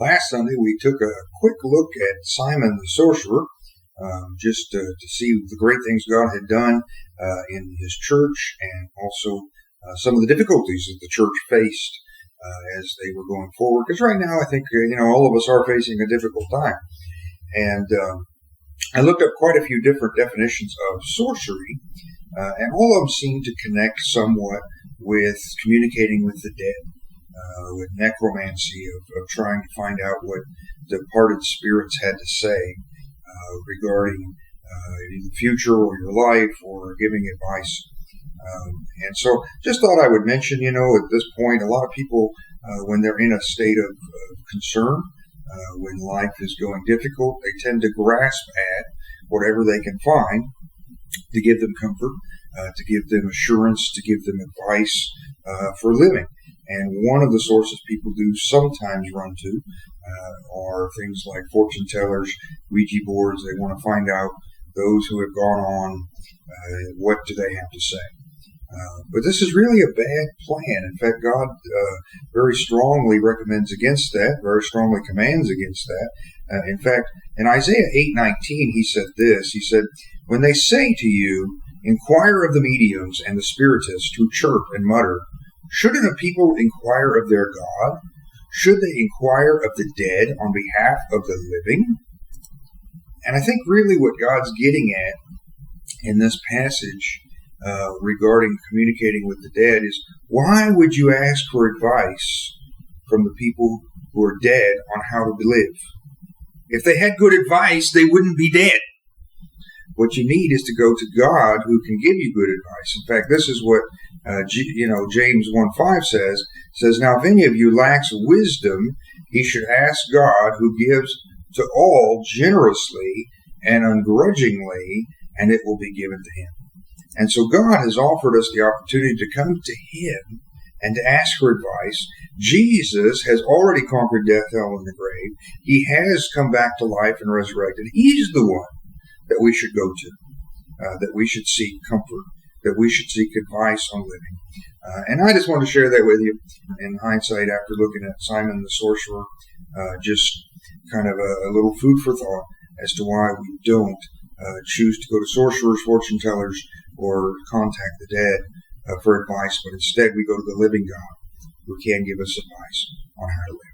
Last Sunday, we took a quick look at Simon the Sorcerer, just to see the great things God had done in his church, and also some of the difficulties that the church faced as they were going forward. Because right now, I think all of us are facing a difficult time. And I looked up quite a few different definitions of sorcery, and all of them seem to connect somewhat with communicating with the dead. With necromancy, of trying to find out what departed spirits had to say regarding the future or your life, or giving advice. And so just thought I would mention, at this point, a lot of people, when they're in a state of concern, when life is going difficult, they tend to grasp at whatever they can find to give them comfort, to give them assurance, to give them advice for living. And one of the sources people do sometimes run to are things like fortune tellers, Ouija boards. They want to find out those who have gone on, what do they have to say. But this is really a bad plan. In fact, God very strongly recommends against that, very strongly commands against that. In fact, in Isaiah 8:19, he said this. He said, "When they say to you, inquire of the mediums and the spiritists who chirp and mutter, shouldn't a people inquire of their God? Should they inquire of the dead on behalf of the living?" And I think really what God's getting at in this passage regarding communicating with the dead is, why would you ask for advice from the people who are dead on how to live? If they had good advice, they wouldn't be dead. What you need is to go to God, who can give you good advice. In fact, this is what James 1:5 says, "Now if any of you lacks wisdom, he should ask God, who gives to all generously and ungrudgingly, and it will be given to him." And so God has offered us the opportunity to come to him and to ask for advice. Jesus has already conquered death, hell, and the grave. He has come back to life and resurrected. He's the one that we should go to, that we should seek comfort, that we should seek advice on living. And I just want to share that with you in hindsight after looking at Simon the Sorcerer, just kind of a little food for thought as to why we don't choose to go to sorcerers, fortune tellers, or contact the dead for advice, but instead we go to the living God, who can give us advice on how to live.